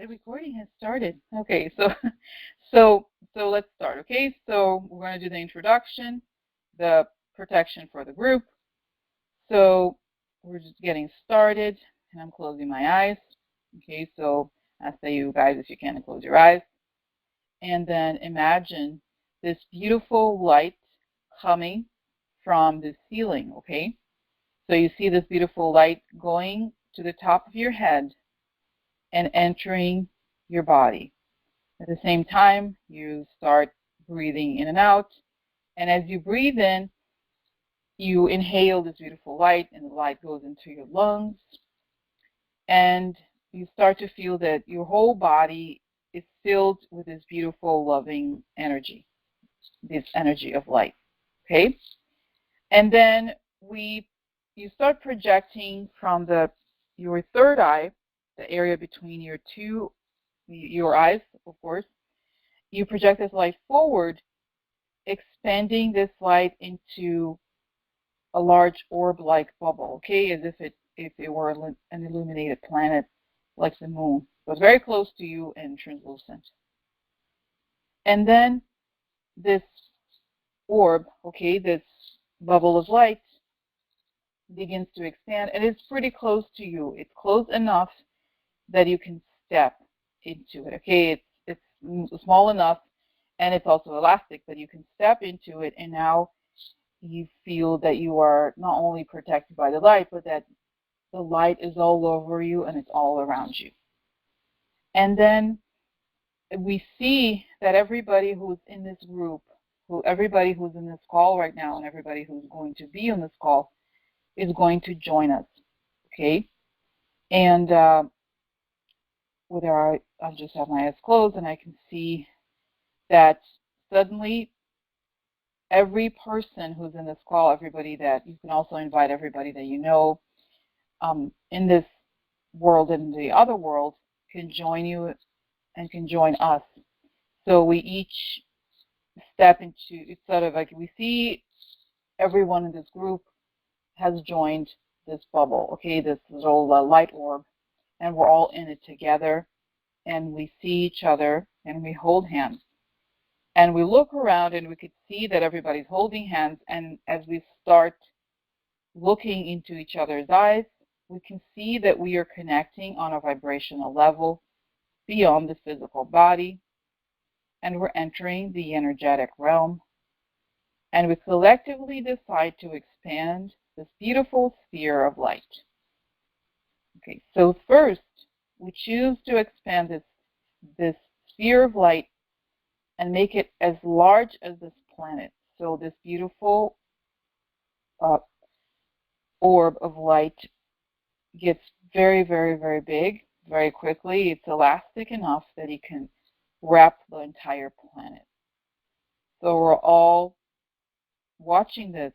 The recording has started. Okay, so let's start. Okay, so we're going to do the introduction, the protection for the group. So we're just getting started, and I'm closing my eyes. Okay, so I say you guys, if you can, close your eyes, and then imagine this beautiful light coming from the ceiling. Okay, so you see this beautiful light going to the top of your head and entering your body. At the same time, you start breathing in and out. And as you breathe in, you inhale this beautiful light, and the light goes into your lungs. And you start to feel that your whole body is filled with this beautiful, loving energy, this energy of light. Okay? And then you start projecting from your third eye, the area between your eyes, of course. You project this light forward, expanding this light into a large orb-like bubble, okay, as if it were an illuminated planet like the moon. So it's very close to you and translucent. And then this orb, okay, this bubble of light begins to expand, and it's pretty close to you. It's close enough that you can step into it, okay? It's small enough, and it's also elastic, but you can step into it, and now you feel that you are not only protected by the light, but that the light is all over you and it's all around you. And then we see that everybody who's in this group, everybody who's in this call right now, and everybody who's going to be on this call is going to join us, okay? And I just have my eyes closed, and I can see that suddenly every person who's in this call, everybody that you can also invite everybody that you know in this world and the other world can join you and can join us. So we each step into, it's sort of like we see everyone in this group has joined this bubble, okay, this little light orb, and we're all in it together, and we see each other and we hold hands. And we look around and we could see that everybody's holding hands, and as we start looking into each other's eyes, we can see that we are connecting on a vibrational level beyond the physical body, and we're entering the energetic realm, and we collectively decide to expand this beautiful sphere of light. Okay, so first, we choose to expand this sphere of light and make it as large as this planet. So this beautiful orb of light gets very, very, very big very quickly. It's elastic enough that it can wrap the entire planet. So we're all watching the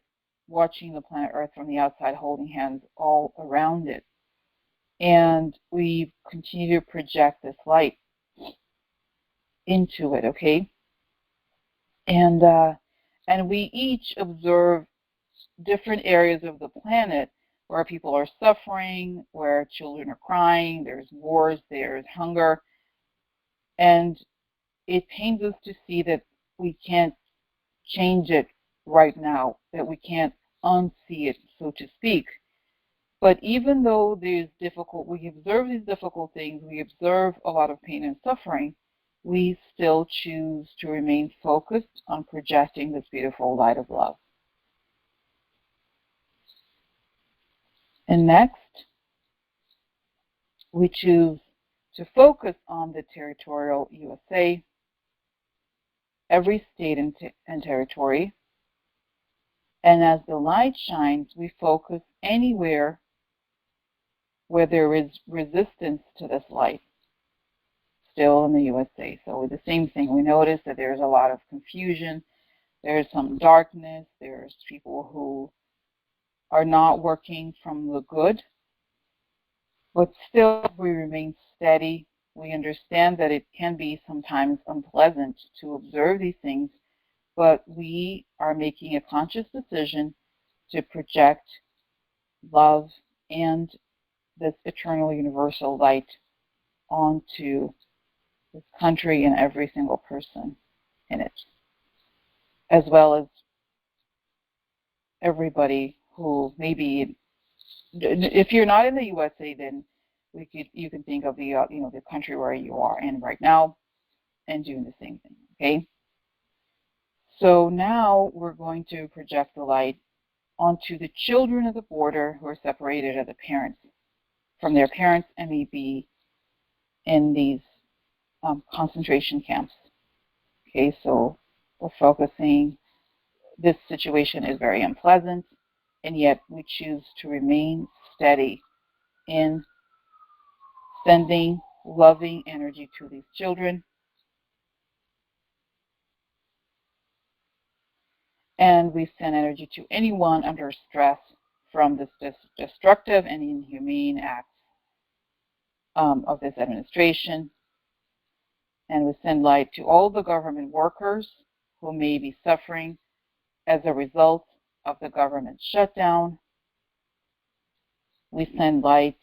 planet Earth from the outside, holding hands all around it. And we continue to project this light into it, okay? And we each observe different areas of the planet where people are suffering, where children are crying, there's wars, there's hunger. And it pains us to see that we can't change it right now, that we can't unsee it, so to speak. But even though we observe these difficult things, we observe a lot of pain and suffering, we still choose to remain focused on projecting this beautiful light of love. And next, we choose to focus on the territorial USA, every state and territory. And as the light shines, we focus anywhere where there is resistance to this light, still in the USA. So with the same thing, we notice that there's a lot of confusion, there's some darkness, there's people who are not working from the good, but still we remain steady. We understand that it can be sometimes unpleasant to observe these things, but we are making a conscious decision to project love and this eternal universal light onto this country and every single person in it, as well as everybody who maybe, if you're not in the USA, then you can think of the the country where you are in right now and doing the same thing. Okay. So now we're going to project the light onto the children of the border who are separated of the parents from their parents and may be in these concentration camps. Okay, so we're focusing. This situation is very unpleasant, and yet we choose to remain steady in sending loving energy to these children. And we send energy to anyone under stress from this destructive and inhumane acts of this administration. And we send light to all the government workers who may be suffering as a result of the government shutdown. We send light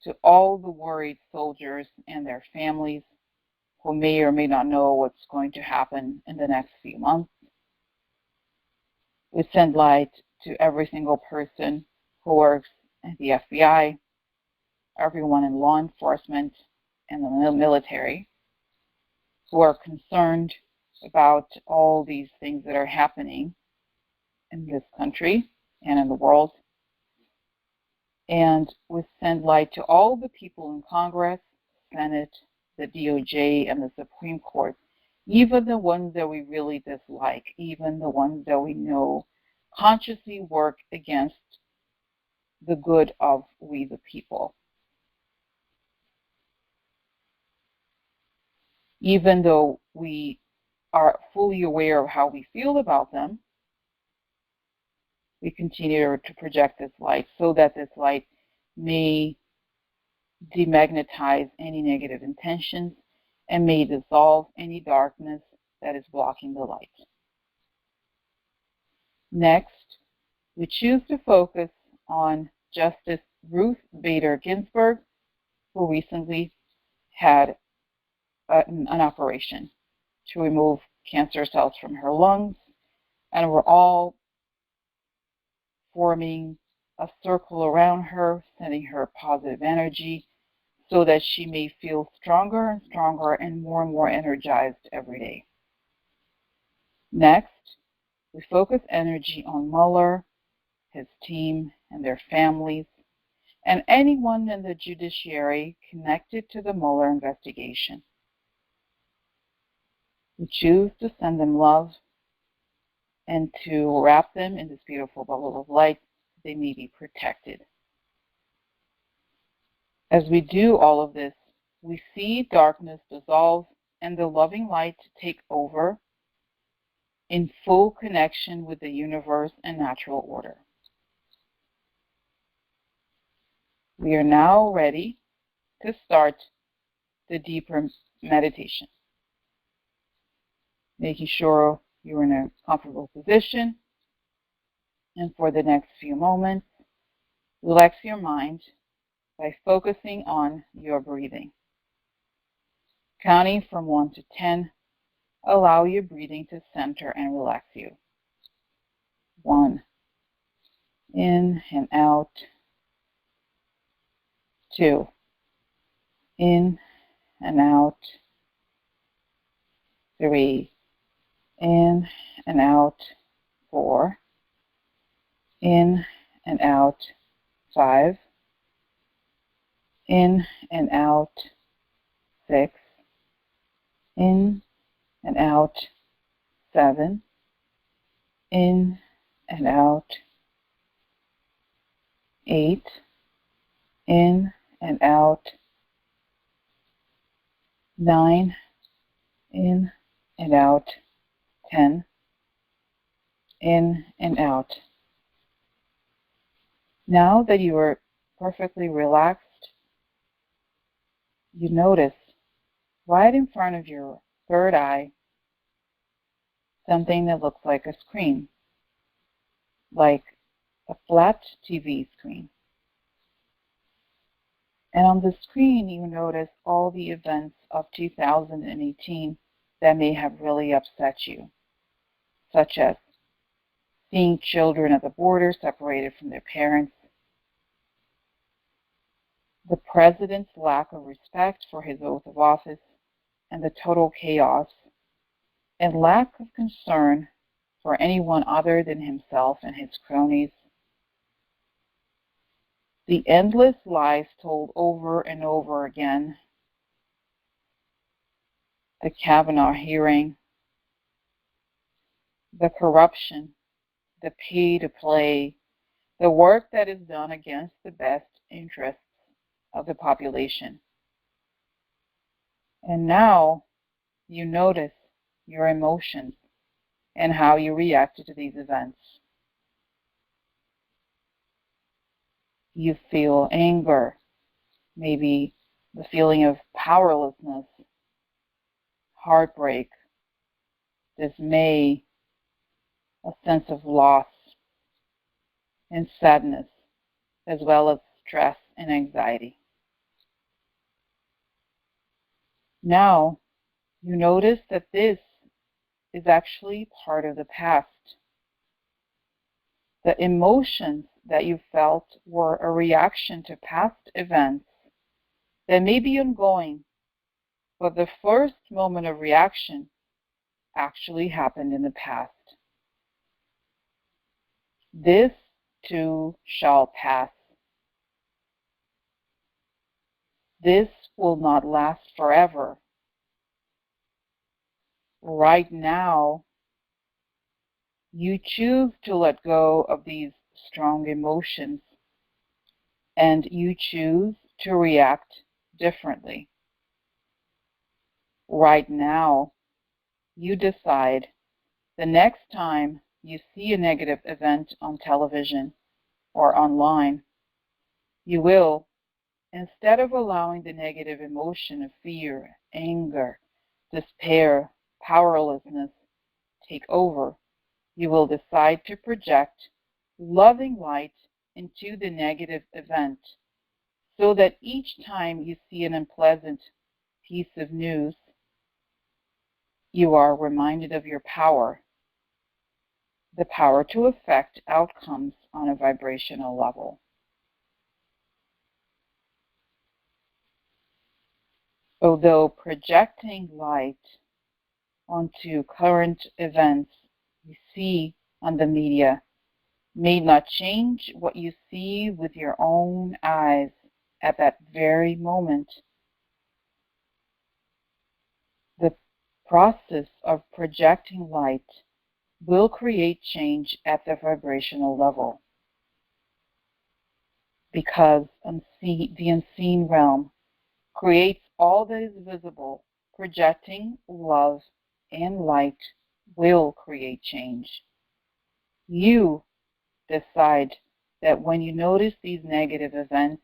to all the worried soldiers and their families who may or may not know what's going to happen in the next few months. We send light to every single person who works at the FBI, everyone in law enforcement and the military who are concerned about all these things that are happening in this country and in the world. And we send light to all the people in Congress, Senate, the DOJ, and the Supreme Court, even the ones that we really dislike, even the ones that we know consciously work against the good of we the people. Even though we are fully aware of how we feel about them, we continue to project this light so that this light may demagnetize any negative intentions and may dissolve any darkness that is blocking the light. Next, we choose to focus on Justice Ruth Bader Ginsburg, who recently had an operation to remove cancer cells from her lungs, and we're all forming a circle around her, sending her positive energy so that she may feel stronger and stronger and more energized every day. Next, we focus energy on Mueller, his team, and their families, and anyone in the judiciary connected to the Mueller investigation. We choose to send them love and to wrap them in this beautiful bubble of light so they may be protected. As we do all of this, we see darkness dissolve and the loving light take over in full connection with the universe and natural order. We are now ready to start the deeper meditation. Making sure you're in a comfortable position, and for the next few moments, relax your mind by focusing on your breathing. Counting from 1 to 10, allow your breathing to center and relax you. 1, in and out. 2, in and out. 3, in and out. 4, in and out. 5, in and out. 6, in and out. 7, in and out. 8, in and out. 9, in and out. 10, in and out. Now that you are perfectly relaxed, you notice right in front of your third eye something that looks like a screen, like a flat TV screen. And on the screen, you notice all the events of 2018 that may have really upset you, such as seeing children at the border separated from their parents, the president's lack of respect for his oath of office, and the total chaos and lack of concern for anyone other than himself and his cronies, the endless lies told over and over again, the Kavanaugh hearing, the corruption, the pay to play, the work that is done against the best interests of the population. And now you notice your emotions and how you reacted to these events. You feel anger, maybe the feeling of powerlessness, heartbreak, dismay, a sense of loss, and sadness, as well as stress and anxiety. Now, you notice that this is actually part of the past. The emotions that you felt were a reaction to past events that may be ongoing, but the first moment of reaction actually happened in the past. This too shall pass. This will not last forever. Right now, you choose to let go of these strong emotions, and you choose to react differently. Right now, you decide the next time you see a negative event on television or online, you will, instead of allowing the negative emotion of fear, anger, despair, powerlessness take over, you will decide to project loving light into the negative event, so that each time you see an unpleasant piece of news, you are reminded of your power, the power to affect outcomes on a vibrational level. Although projecting light onto current events you see on the media may not change what you see with your own eyes at that very moment, the process of projecting light will create change at the vibrational level, because the unseen realm creates all that is visible. Projecting love and light will create change. You decide that when you notice these negative events,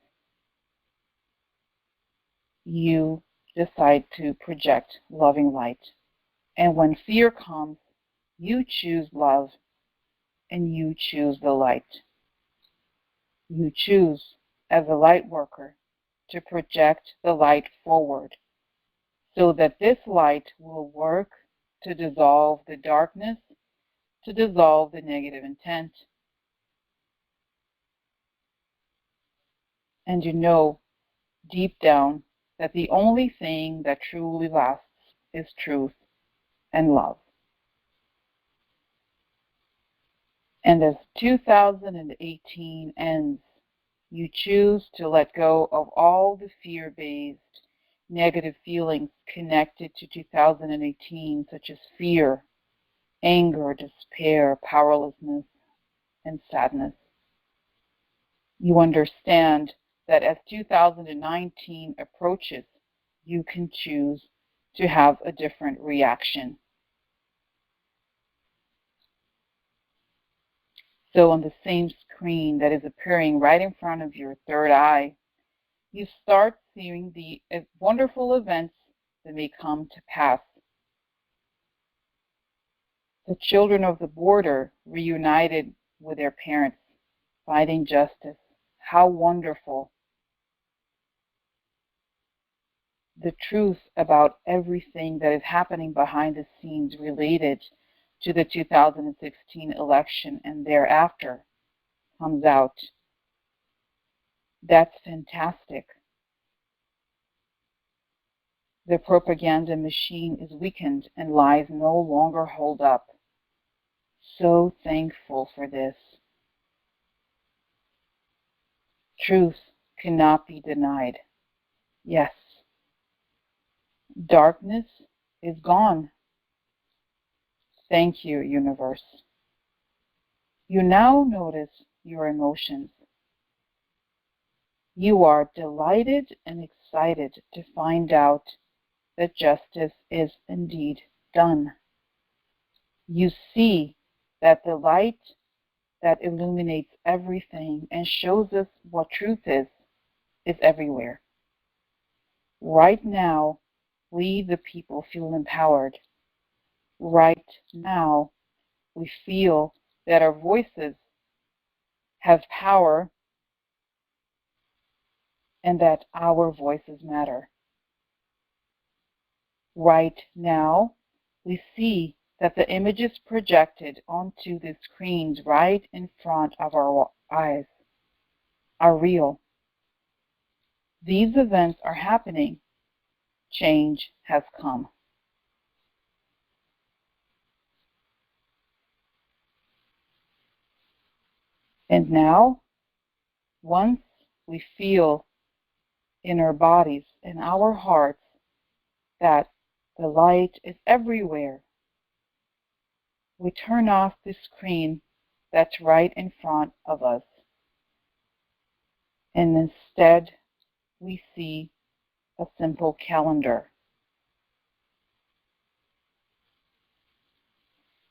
you decide to project loving light. And when fear comes, you choose love and you choose the light. You choose, as a light worker, to project the light forward, so that this light will work to dissolve the darkness, to dissolve the negative intent. And you know deep down that the only thing that truly lasts is truth and love. And as 2018 ends, you choose to let go of all the fear-based negative feelings connected to 2018, such as fear, anger, despair, powerlessness, and sadness. You understand that as 2019 approaches, you can choose to have a different reaction. So on the same screen that is appearing right in front of your third eye, you start seeing the wonderful events that may come to pass. The children of the border reunited with their parents, fighting justice. How wonderful. the truth about everything that is happening behind the scenes related to the 2016 election and thereafter comes out. That's fantastic. The propaganda machine is weakened and lies no longer hold up. So thankful for this. Truth cannot be denied. Yes. Darkness is gone. Thank you, universe. You now notice your emotions. You are delighted and excited to find out that justice is indeed done. You see that the light that illuminates everything and shows us what truth is everywhere. Right now, we the people feel empowered. Right now, we feel that our voices have power and that our voices matter. Right now, we see that the images projected onto the screens right in front of our eyes are real. These events are happening. Change has come. And now, once we feel in our bodies and our hearts that the light is everywhere, we turn off the screen that's right in front of us. And instead, we see a simple calendar.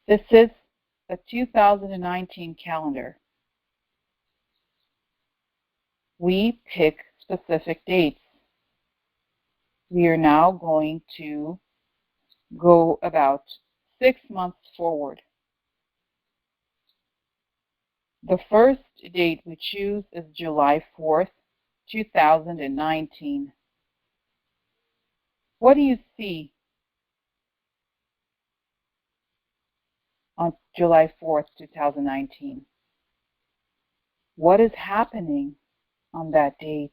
This is a 2019 calendar. We pick specific dates. We are now going to go about 6 months forward. The first date we choose is July 4th, 2019. What do you see on July 4th, 2019? What is happening on that date?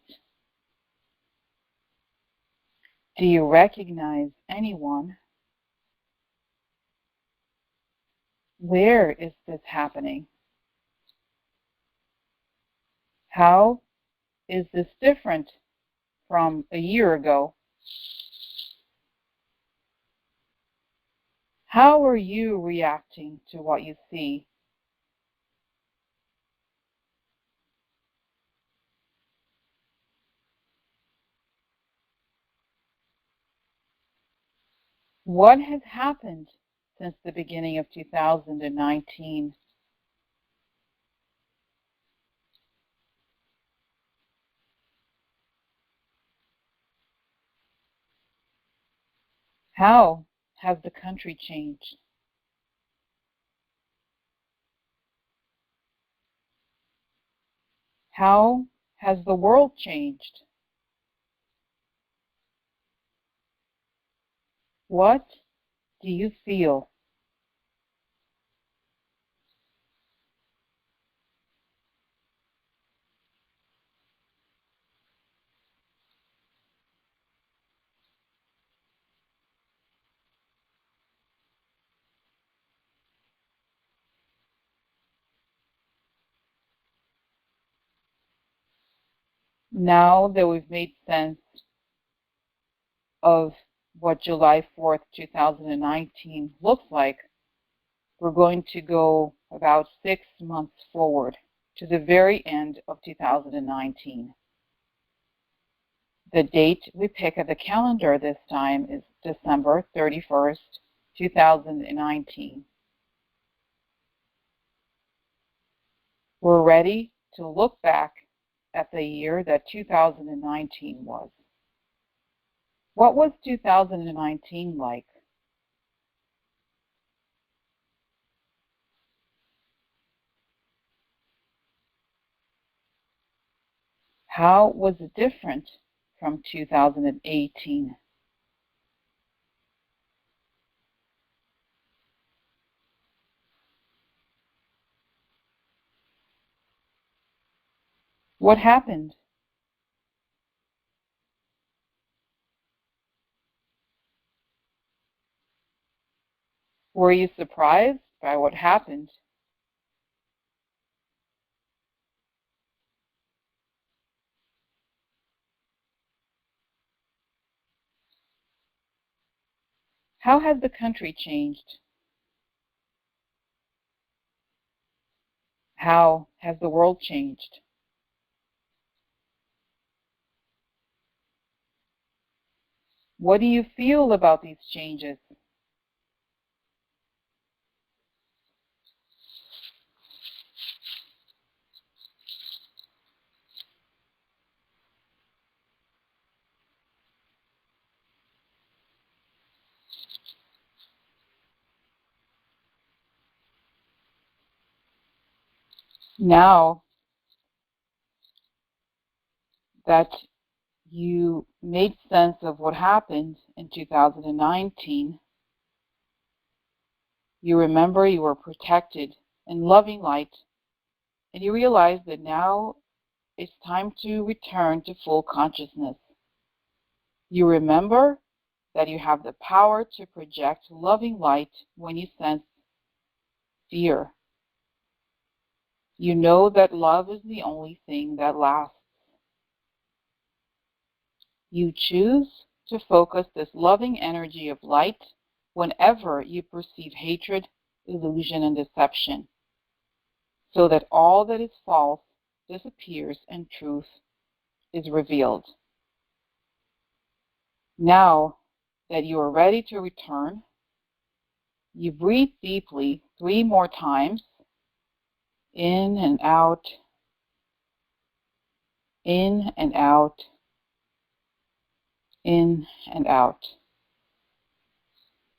Do you recognize anyone? Where is this happening? How is this different from a year ago? How are you reacting to what you see? What has happened since the beginning of 2019? How has the country changed? How has the world changed? What do you feel? Now that we've made sense of what July 4th, 2019 looks like, we're going to go about 6 months forward to the very end of 2019. The date we pick at the calendar this time is December 31st, 2019. We're ready to look back at the year that 2019 was. What was 2019 like? How was it different from 2018? What happened? Were you surprised by what happened? How has the country changed? How has the world changed? What do you feel about these changes? Now that you made sense of what happened in 2019, you remember you were protected in loving light, and you realize that now it's time to return to full consciousness. You remember that you have the power to project loving light when you sense fear. You know that love is the only thing that lasts. You choose to focus this loving energy of light whenever you perceive hatred, illusion, and deception, so that all that is false disappears and truth is revealed. Now that you are ready to return, you breathe deeply 3 more times, in and out, in and out, in and out.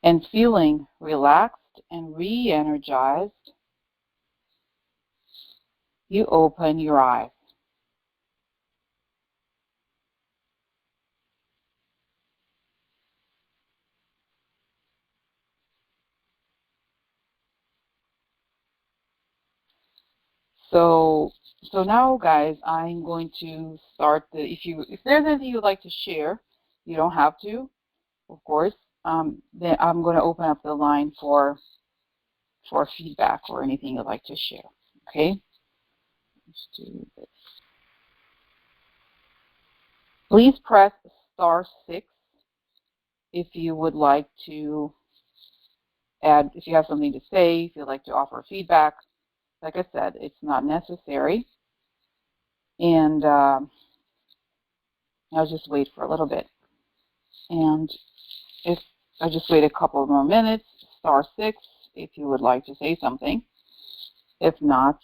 And feeling relaxed and re-energized, you open your eyes. So now, guys, I'm going to start the. If there's anything you'd like to share, you don't have to, of course. Then I'm going to open up the line for feedback or anything you'd like to share. Okay. Let's do this. Please press *6 if you would like to add. If you have something to say, if you'd like to offer feedback. Like I said, it's not necessary. And I'll just wait for a little bit. And if I just wait a couple more minutes, *6 if you would like to say something. If not,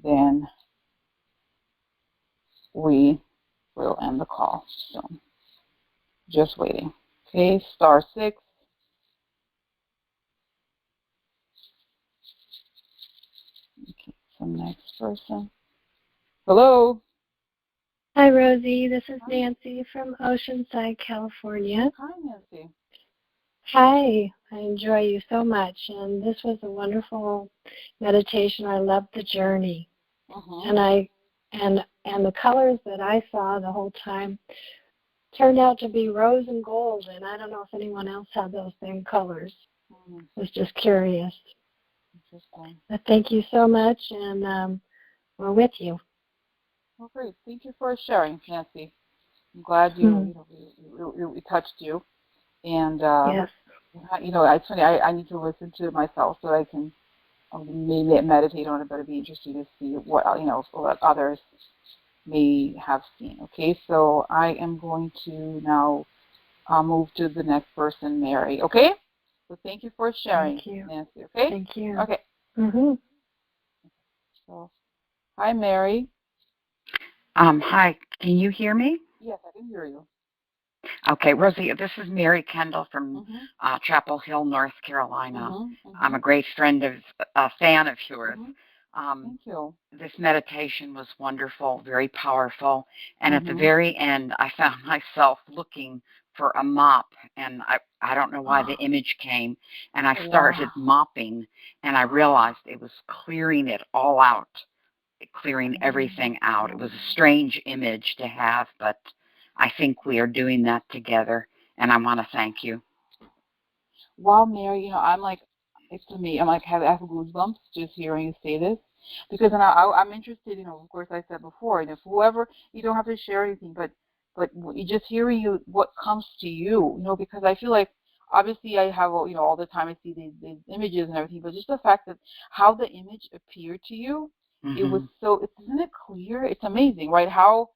then we will end the call. So just waiting. Okay, *6. Okay, so next person. Hello. Hi, Rosie. This is Nancy from Oceanside, California. Hi, Nancy. Hi. I enjoy you so much, and this was a wonderful meditation. I loved the journey, and the colors that I saw the whole time turned out to be rose and gold. And I don't know if anyone else had those same colors. I was just curious. Interesting. But thank you so much, and we're with you. Well, great. Thank you for sharing, Nancy. I'm glad we touched you. And yes. It's funny. I need to listen to it myself so I can maybe meditate on it. But it'd be interesting to see what what others may have seen. Okay, so I am going to now move to the next person, Mary. Okay. So thank you for sharing, Nancy. Okay. Thank you. Okay. So, hi, Mary. Hi, can you hear me? Yes, I can hear you. Okay, Rosie, this is Mary Kendall from Chapel Hill, North Carolina. I'm a great fan of yours. Thank you. This meditation was wonderful, very powerful, and at the very end, I found myself looking for a mop, and I don't know why the image came, and I started mopping, and I realized it was clearing it all out clearing everything out. It was a strange image to have, but I think we are doing that together, and I want to thank you. Wow, Mary, I'm like, it's to me, I'm like, I have goosebumps just hearing you say this. Because I'm interested, of course, I said before, and if whoever, you don't have to share anything, but just hearing you, what comes to you, because I feel like, obviously I have, all the time I see these images and everything, but just the fact that how the image appeared to you, it was so, isn't it clear? It's amazing, right? How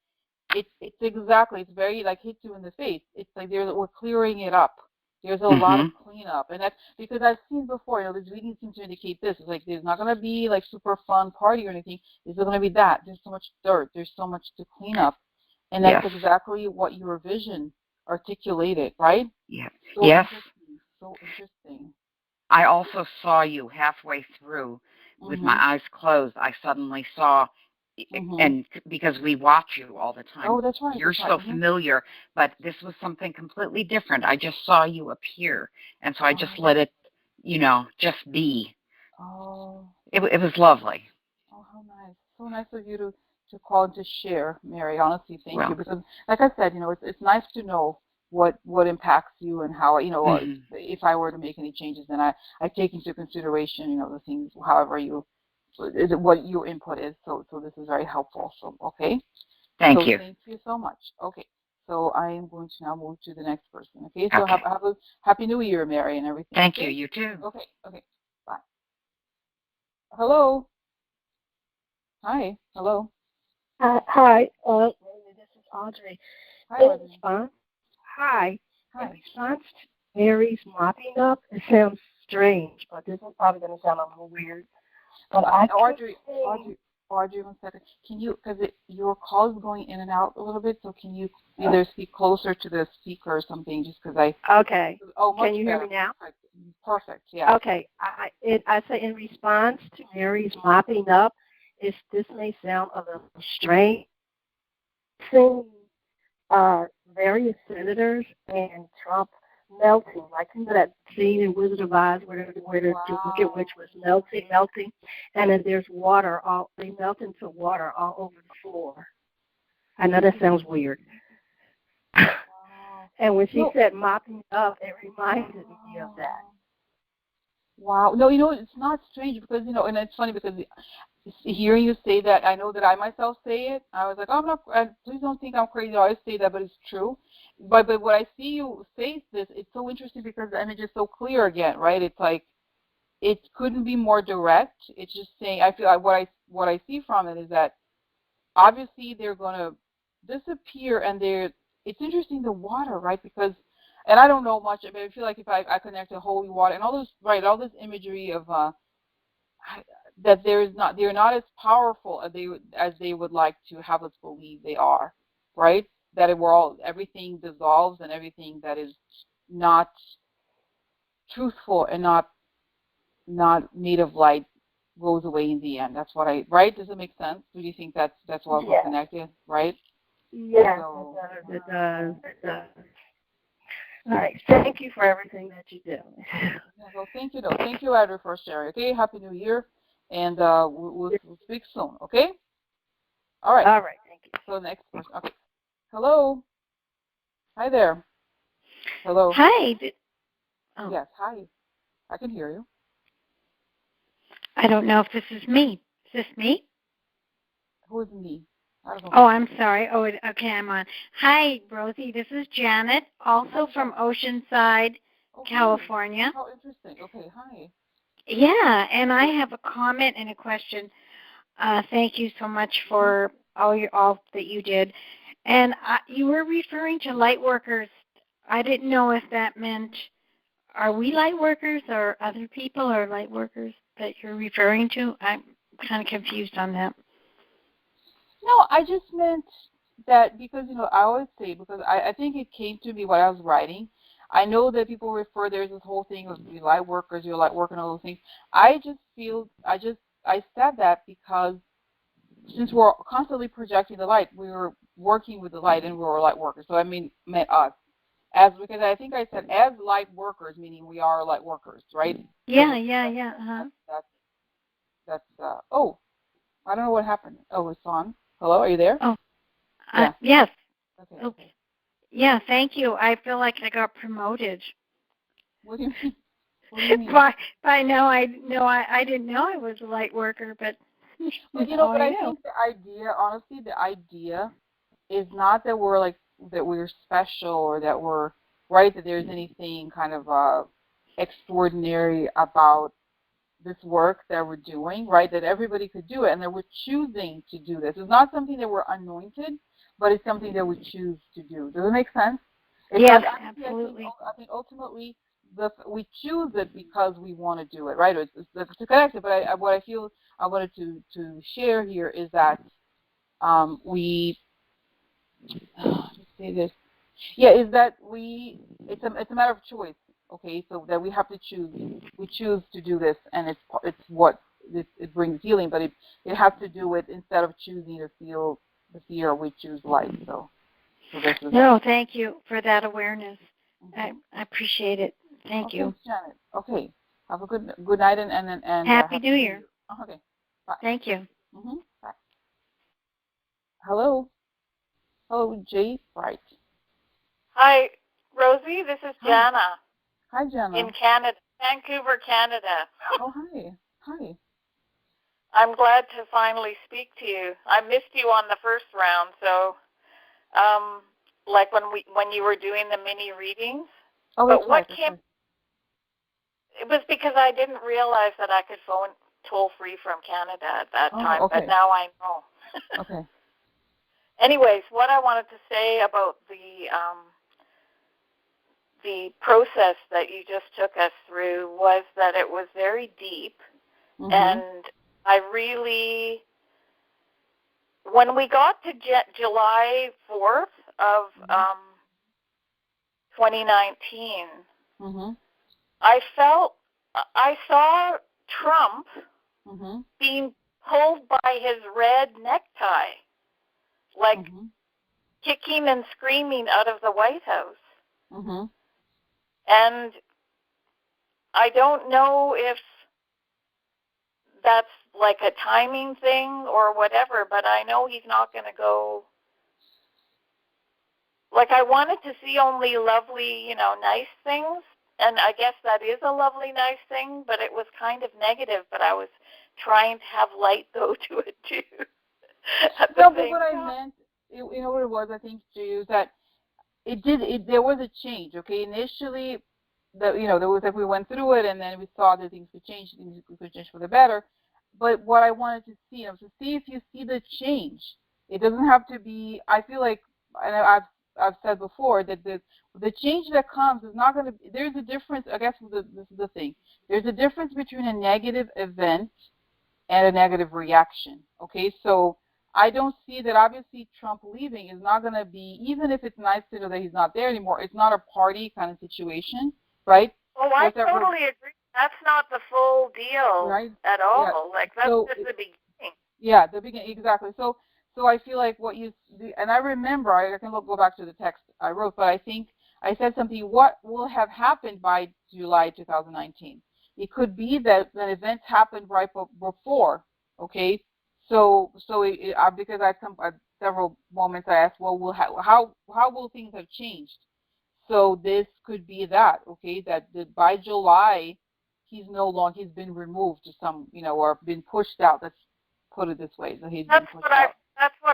it's exactly, it's very like hits you in the face. It's like we're clearing it up. There's a lot of cleanup, and that's because I've seen before. This reading seems to indicate this. It's like there's not going to be like super fun party or anything. There's going to be that. There's so much dirt. There's so much to clean up, and that's exactly what your vision articulated, right? Yeah. So interesting. So interesting. I also saw you halfway through with my eyes closed. I suddenly saw, and because we watch you all the time, oh, that's right. You're so familiar, but this was something completely different. I just saw you appear, and so I just let it, just be. Oh. It was lovely. Oh, how nice. So nice of you to call and to share, Mary. Honestly, thank you. Because, like I said, it's nice to know what impacts you and how, if I were to make any changes, then I take into consideration, the things, however what your input is. So this is very helpful. So, okay. Thank you. Thank you so much. Okay. So I am going to now move to the next person. Okay. So have a happy New Year, Mary, and everything. Thank you. You too. Okay. Okay. Bye. Hello. Hi. Hello. Hi. This is Audrey. Hi, Audrey. Hi. In response to Mary's mopping up, it sounds strange, but this is probably going to sound a little weird. But Audrey, one second. Can you, because your call is going in and out a little bit, so can you either speak closer to the speaker or something, just because I... Okay. Oh, much Can you hear me now? Perfect, yeah. Okay. I say in response to Mary's mopping up, this may sound a little strange. Various senators and Trump melting, like that scene in Wizard of Oz where the Wicked Witch was melting, and then there's water they melt into water all over the floor. I know that sounds weird. And when she said mopping up, it reminded me of that. Wow. No, it's not strange because, and it's funny because hearing you say that, I know that I myself say it. I was like, oh, I'm not, please don't think I'm crazy. I always say that, but it's true. But what I see you say this, it's so interesting because the image is so clear again, right? It's like, it couldn't be more direct. It's just saying, I feel like what I see from it is that obviously they're going to disappear, and it's interesting, the water, right? Because, and I don't know much, but I feel like if I connect to holy water and all this imagery of that they're not as powerful as they would like to have us believe they are, right? That everything dissolves and everything that is not truthful and not made of light goes away in the end. That's what right? Does it make sense? Do you think that's what we're connected, right? Yes, it does. It does. All right. Thank you for everything that you do. Well, thank you, though. Thank you, Audrey, for sharing. Okay, Happy New Year, and we'll speak soon. Okay. All right. All right. Thank you. So next person. Okay. Hello. Hi there. Hello. Hi. Yes. Hi. I can hear you. I don't know if this is me. Is this me? Who is me? Oh, I'm sorry. Oh, okay, I'm on. Hi, Rosie. This is Janet, also from Oceanside, California. Oh, interesting. Okay, hi. Yeah, and I have a comment and a question. Thank you so much for all that you did. And you were referring to light workers. I didn't know if that meant, are we light workers or other people are light workers that you're referring to? I'm kind of confused on that. No, I just meant that because, I always say, because I think it came to me when I was writing. I know that people refer, there's this whole thing of you light workers, you're light working, all those things. I just feel, I said that because since we're constantly projecting the light, we were working with the light and we were light workers. So I meant us. Because I think I said as light workers, meaning we are light workers, right? Yeah. Uh-huh. That's oh, I don't know what happened. Oh, it's on. Hello, are you there? Oh, yeah. Yes. Okay. Okay. Yeah, thank you. I feel like I got promoted. What do you mean? What do you mean? By now, I didn't know I was a light worker, but Well, but I think the idea, honestly, the idea is not that we're like that we're special or that we're right, that there's anything kind of extraordinary about this work that we're doing, right? That everybody could do it, and that we're choosing to do this. It's not something that we're anointed, but it's something that we choose to do. Does it make sense? Yes, absolutely. I think ultimately we choose it because we want to do it, right? It's to connect it. But what I feel I wanted to share here is that we let's say this. Yeah, is that it's a matter of choice, okay? So that we have to choose. We choose to do this, and it's what it brings healing, but it has to do with instead of choosing to feel the fear, we choose light. So this is. No, thank you for that awareness. I appreciate it. Thank you. Thanks, Janet. Okay, have a good night and Happy New Year. Okay, bye. Thank you. Bye. Hello, Jay. Right. Hi, Rosie. This is Jana. Hi, Jana. In Canada, Vancouver, Canada. Oh, hi. Hi. I'm glad to finally speak to you. I missed you on the first round, so like when you were doing the mini readings. Oh, but what right, came? It was because I didn't realize that I could phone toll free from Canada at that time, okay. but now I know. Okay. Anyways, what I wanted to say about the process that you just took us through was that it was very deep, and I really, when we got to July 4th of 2019, I saw Trump being pulled by his red necktie, like kicking and screaming out of the White House. And I don't know if that's like a timing thing or whatever, but I know he's not going to go. Like, I wanted to see only lovely, nice things, and I guess that is a lovely, nice thing, but it was kind of negative, but I was trying to have light go to it, too. No, but what I meant, you know what it was, I think, too, is that there was a change, okay? Initially, there was like we went through it, and then we saw that things could change for the better. But what I wanted to see, to see if you see the change. It doesn't have to be. I feel like, and I've said before that the change that comes is not going to. There's a difference. I guess this is the thing. There's a difference between a negative event and a negative reaction. Okay, so I don't see that. Obviously, Trump leaving is not going to be, even if it's nice to know that he's not there anymore, it's not a party kind of situation, right? Oh, I totally agree. That's not the full deal at all. Yeah. Like, that's just the beginning. Yeah, the beginning, exactly. So I feel like and I remember, I can go back to the text I wrote, but I think I said something, what will have happened by July 2019? It could be that an event happened right before, okay? So because at several moments I asked, well, how will things have changed? So this could be that, okay? That by July, he's been removed to some, or been pushed out. Let's put it this way. So that's what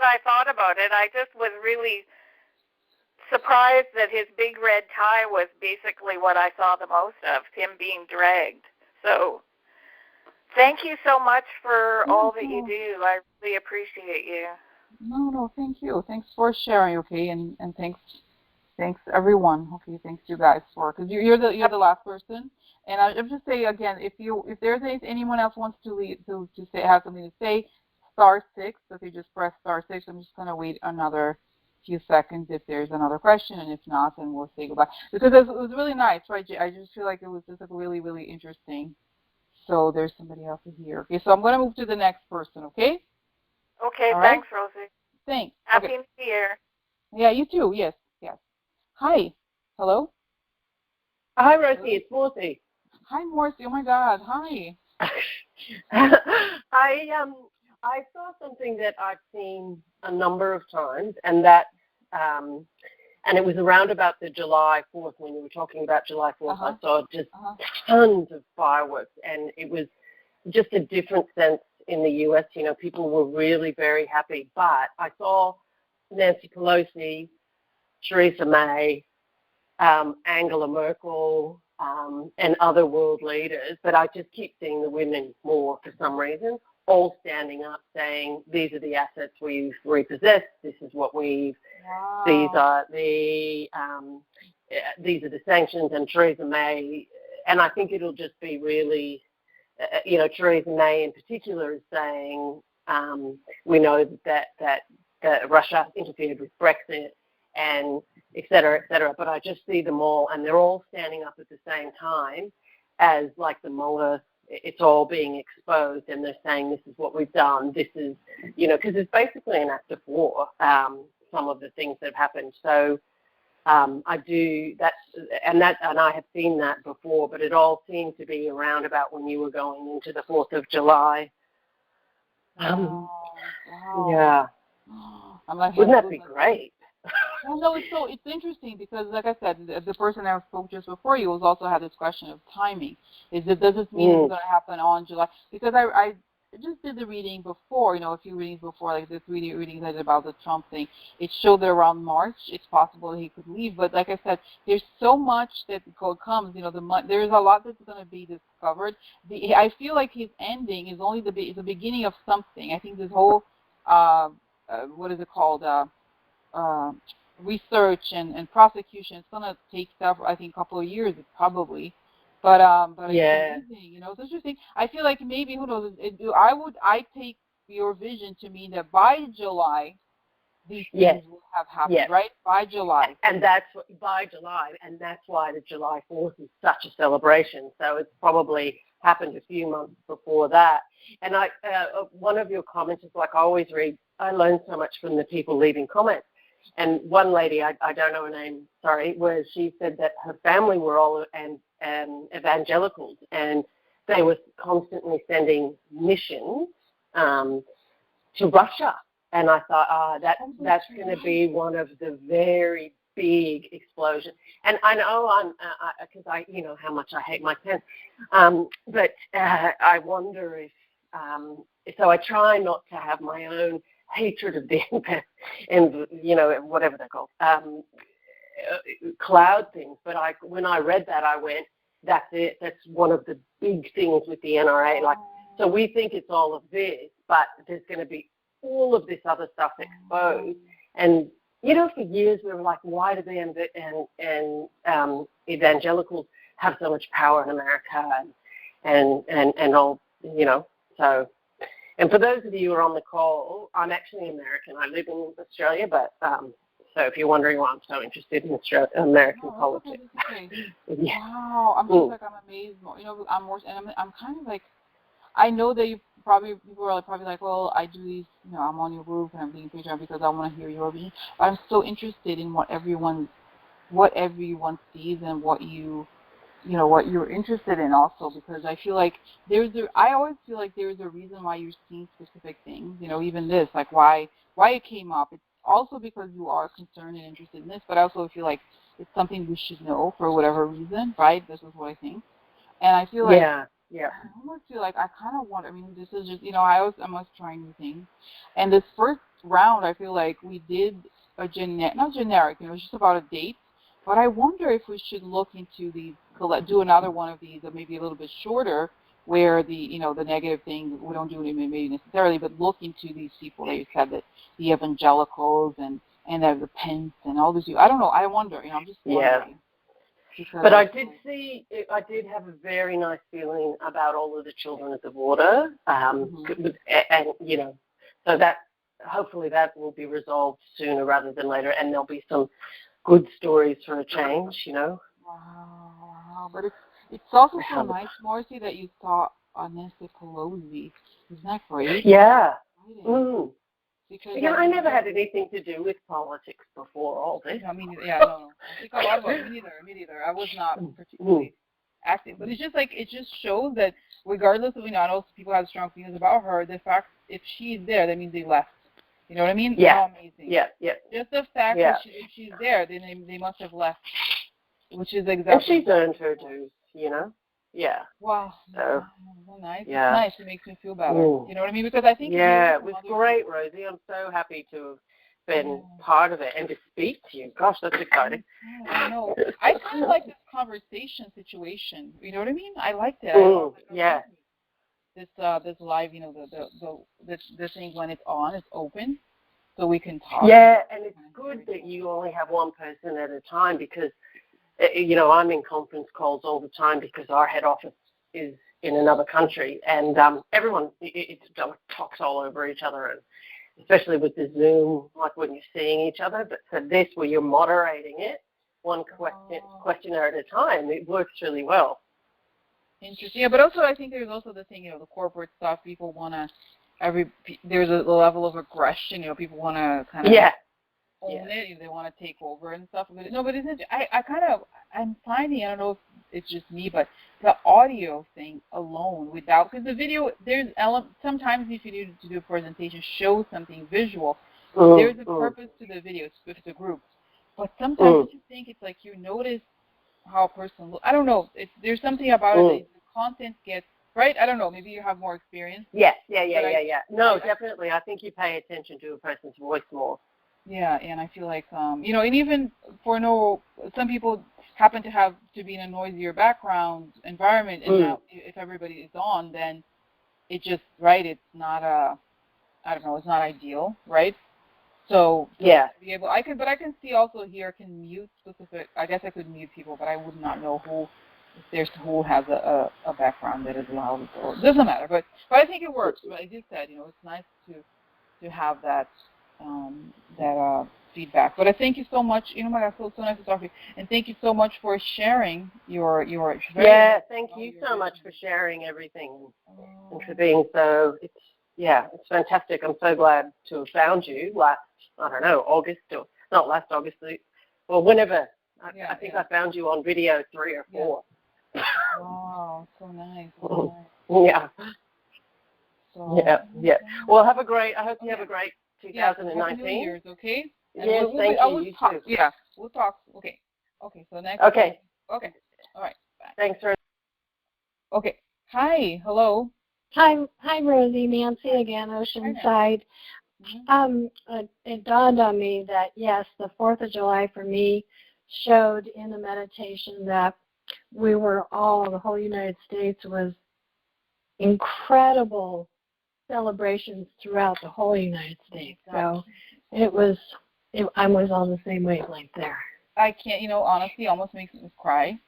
I thought about it. I just was really surprised that his big red tie was basically what I saw the most of, him being dragged. So thank you so much for all that you do. I really appreciate you. No, thank you. Thanks for sharing, okay? And thanks everyone. Okay, thanks you guys because you're the last person. And I'll just say again, if there's anyone else wants to say, have something to say, *6. So if you just press *6, I'm just gonna wait another few seconds if there's another question, and if not, then we'll say goodbye. Because it was really nice, right? I just feel like it was just like really, really interesting. So there's somebody else here. Okay, so I'm gonna move to the next person. Okay. Okay. All thanks, right? Rosie. Thanks. Happy New Year. Yeah, you too. Yes. Hi. Hello. Hi, Rosie. It's Morty. Hi, Morty. Oh my God. Hi. I saw something that I've seen a number of times, and that, and it was around about the July 4th, when you were talking about July 4th, I saw just tons of fireworks, and it was just a different sense in the U.S. You know, people were really very happy, but I saw Nancy Pelosi, Theresa May, Angela Merkel, and other world leaders, but I just keep seeing the women more for some reason, all standing up saying, these are the assets we've repossessed, this is what we've, these are the sanctions, and Theresa May, and I think it'll just be really, you know, Theresa May in particular is saying, we know that Russia interfered with Brexit, and et cetera, but I just see them all, and they're all standing up at the same time as like the Mueller, it's all being exposed, and they're saying this is what we've done, this is, you know, because it's basically an act of war, some of the things that have happened. So I do that, and I have seen that before, but it all seemed to be around about when you were going into the 4th of July. Yeah. Wouldn't that be great? Well, no, it's interesting because, like I said, the person I spoke just before you also had this question of timing. Does this mean it's going to happen on July? Because I just did the reading before, you know, a few readings before, like the 3 readings I did about the Trump thing. It showed that around March it's possible that he could leave. But like I said, there's so much that comes. You know, there's a lot that's going to be discovered. I feel like his ending is only the beginning of something. I think this whole what is it called? Research and prosecution, it's gonna take several, I think, a couple of years probably, but it's amazing, you know. It's interesting. I feel like maybe, who knows, I take your vision to mean that by July these things will have happened, right? By July, and that's by July, and that's why the July 4th is such a celebration. So it's probably happened a few months before that. And one of your comments is, like I always read, I learn so much from the people leaving comments. And one lady, I don't know her name, sorry, where she said that her family were all evangelicals, and they were constantly sending missions to Russia. And I thought, that's going to be one of the very big explosions. And I know because I you know how much I hate my pen, but I wonder if, so I try not to have my own hatred of the and you know, whatever they're called, cloud things. But when I read that, I went, that's it. That's one of the big things with the NRA. Like, so we think it's all of this, but there's going to be all of this other stuff exposed. And you know, for years we were like, why do the evangelicals have so much power in America, and all, you know, so. And for those of you who are on the call, I'm actually American. I live in Australia, but so if you're wondering why I'm so interested in American politics. Okay. Wow, I'm just like, I'm amazed. You know, I'm kind of like, I know that people are probably like, well, I do these, you know, I'm on your group and I'm being Patreon because I want to hear your opinion. But I'm so interested in what everyone sees and what what you're interested in also, because I feel like I always feel like there's a reason why you're seeing specific things, you know, even this, like why it came up. It's also because you are concerned and interested in this, but I also feel like it's something we should know for whatever reason, right? This is what I think. And I feel like, I almost feel like I kind of want, I mean, this is just, you know, I'm always trying new things. And this first round, I feel like we did not generic, you know, it's just about a date. But I wonder if we should look into these, do another one of these, or maybe a little bit shorter, where the negative things, we don't do it maybe necessarily, but look into these people that you said, that the evangelicals and the Pence and all this. I don't know. I wonder. You know, I'm just wondering. But I did have a very nice feeling about all of the children at the border, and you know, so that hopefully that will be resolved sooner rather than later, and there'll be some good stories for a change, you know. Wow. But it's also so nice, Marcy, that you saw Nancy Pelosi. Isn't that great? Yeah. Because I never had anything to do with politics before all this. No, me neither. Yeah, no. I think a lot of us, me neither. I was not particularly active. but it's just like, it just shows that regardless of, I know people have strong feelings about her, the fact if she's there, that means they left. You know what I mean? Yeah. How amazing. Yeah, yeah. Just the fact that if she's there, then they must have left, which is exactly. And she's earned her dues, Yeah. Wow. So, nice. Yeah. It's nice. It makes me feel better. Mm. You know what I mean? Because I think it was great, Rosie. I'm so happy to have been part of it and to speak to you. Gosh, that's exciting. I know. I kind of like this conversation situation. You know what I mean? I liked it. This live, this thing when it's on, it's open, so we can talk. Yeah, and it's good that you only have one person at a time because, I'm in conference calls all the time because our head office is in another country, and everyone it talks all over each other, and especially with the Zoom, like when you're seeing each other. But for this, where you're moderating it, one questioner at a time, it works really well. Interesting. Yeah, but also I think there's also the thing, the corporate stuff. People want to there's a level of aggression. People want to kind of own it. They want to take over and stuff. But no, but isn't I'm finding, I don't know if it's just me, but the audio thing alone without, because the video, there's sometimes if you need to do a presentation, show something visual, there's a purpose to the video if it's a group. But sometimes you think it's like you notice how a person looks. I don't know. There's something about it that the content gets, right? I don't know. Maybe you have more experience. Yeah. No, definitely. I think you pay attention to a person's voice more. Yeah, and I feel like, and even some people happen to be in a noisier background environment, and now if everybody is on, then it just, right, it's not it's not ideal, right? So to be able, I can see also here, I can mute specific. I guess I could mute people, but I would not know who has a background that is loud, or doesn't matter. But I think it works. But I just said, it's nice to have that feedback. But I thank you so much. My God, so nice to talk to you, and thank you so much for sharing your. Thank you so much for sharing everything and for being so. It's fantastic. I'm so glad to have found you last, I don't know, August, or not last August, or whenever. I think I found you on video 3 or 4. Wow, so nice. Yeah. So, yeah. Well, I hope you have a great 2019. Happy New Year's, okay? And yes, thank you. You too. Yeah, we'll talk. Okay. So next. Okay. Okay. All right. Bye. Thanks, Rosie. Okay. Hi. Hello. Hi, Rosie. Nancy again, Oceanside. It dawned on me that, yes, the 4th of July for me showed in the meditation that the whole United States was incredible celebrations throughout the whole United States. So I was on the same wavelength there. I can't, honestly, almost makes me cry.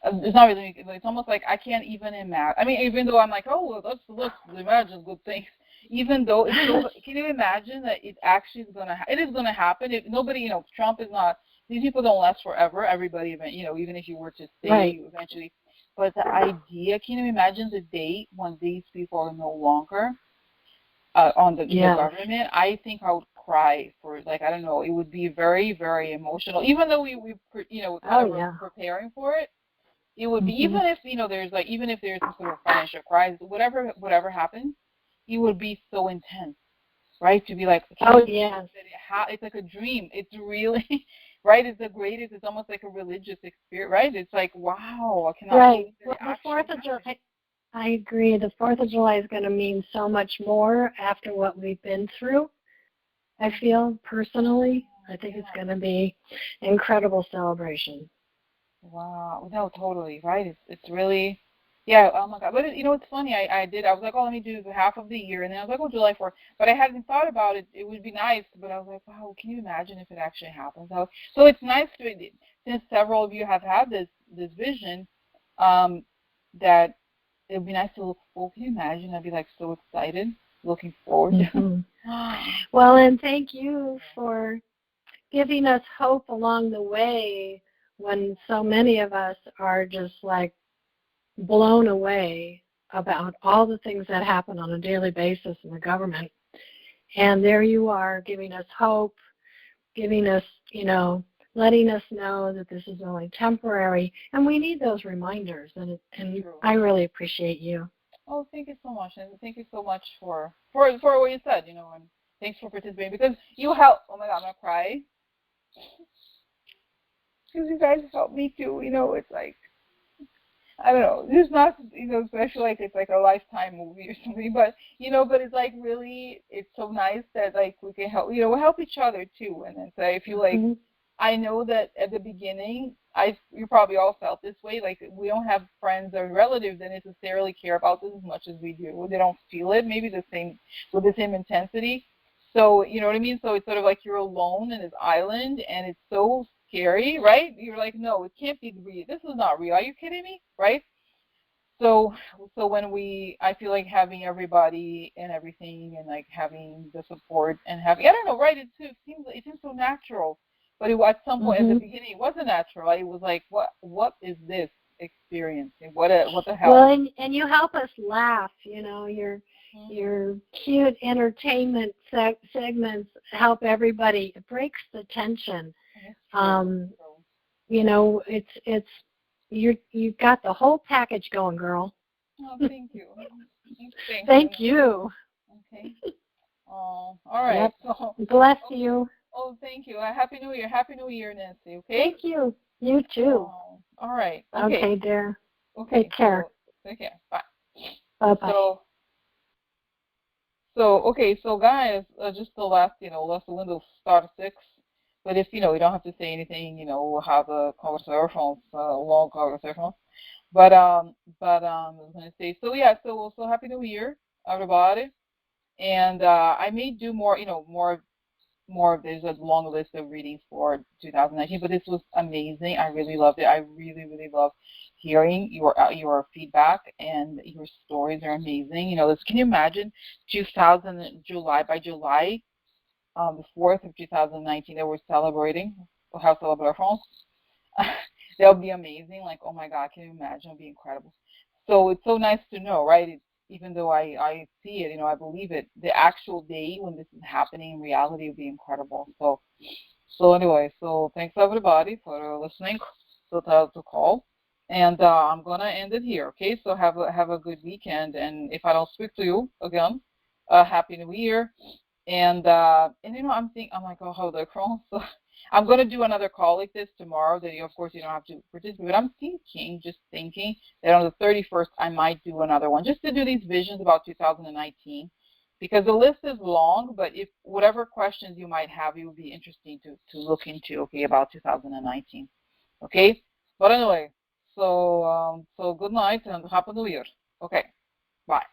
It's not really, it's almost like I can't even imagine. I mean, even though I'm like, oh, let's imagine good things. Even though it's so, can you imagine that it actually is going to it is going to happen? Nobody, Trump is not, these people don't last forever. Everybody, even if you were to stay eventually. But the idea, can you imagine the day when these people are no longer on the government? I think I would cry for, I don't know, it would be very, very emotional. Even though we were preparing for it, it would be, even if, even if there's some sort of financial crisis, whatever happens, it would be so intense, right? To be like, it's like a dream. It's really, right? It's the greatest. It's almost like a religious experience, right? It's like, wow, I cannot believe that. Well, the 4th of July, I agree. The 4th of July is going to mean so much more after what we've been through. I feel personally, I think it's going to be an incredible celebration. Wow, no, totally, right? It's really, oh my God. But it's funny. I was like, oh, let me do half of the year, and then I was like, oh, July 4th. But I hadn't thought about it. It would be nice, but I was like, wow, can you imagine if it actually happens? So it's nice since several of you have had this vision, that it would be nice to look forward. Can you imagine? I'd be like so excited, looking forward. Well, and thank you for giving us hope along the way when so many of us are just like blown away about all the things that happen on a daily basis in the government. And there you are giving us hope, giving us, letting us know that this is only temporary, and we need those reminders, and I really appreciate you. Oh, thank you so much, and thank you so much for what you said, and thanks for participating, because you help. Oh my God, I'm gonna cry because you guys helped me too. It's like, I don't know, it's not, especially like it's like a Lifetime movie or something, but but it's like really, it's so nice that like we can help, we help each other too, and then so I feel like. I know that at the beginning, you probably all felt this way. Like, we don't have friends or relatives that necessarily care about this as much as we do. They don't feel it maybe with the same intensity. So, you know what I mean? So it's sort of like you're alone in this island, and it's so scary, right? You're like, no, it can't be real. This is not real. Are you kidding me? Right? So when I feel like having everybody and everything, and like having the support and having, I don't know, right? It seems so natural, but at some point at the beginning it wasn't natural. It was like, what is this experience? What the hell? Well, and you help us laugh. Your cute entertainment segments help everybody. It breaks the tension. It's you've got the whole package going, girl. Oh, thank you. Thank you. Okay. Oh, all right. Yep. So, bless you. Oh, thank you. Happy New Year. Happy New Year, Nancy. Okay. Thank you. You too. Oh, all right. Okay, dear. Okay. Take care. Take care. Bye. Bye-bye. So guys, just the last window start 6. But if you don't have to say anything, we'll have a conversation, long conversation. But I was gonna say, so yeah, so Happy New Year, everybody. And I may do more, more. There's a long list of readings for 2019, but this was amazing. I really loved it. I really, really love hearing your feedback, and your stories are amazing. Can you imagine 2000 July by July, the 4th of 2019 that we're celebrating, we'll have celebrations. That would be amazing. Like, oh my God, can you imagine? It would be incredible. So it's so nice to know, right? Even though I see it, I believe it, the actual day when this is happening in reality would be incredible. So anyway, so thanks everybody for listening to the call. And I'm going to end it here, okay? So have a good weekend. And if I don't speak to you again, Happy New Year. And I'm like, oh, how the crawl. So I'm going to do another call like this tomorrow that of course you don't have to participate, but I'm just thinking that on the 31st I might do another one just to do these visions about 2019, because the list is long, but if whatever questions you might have, it would be interesting to look into, okay, about 2019, okay? But anyway, so good night and Happy New Year. Okay, bye.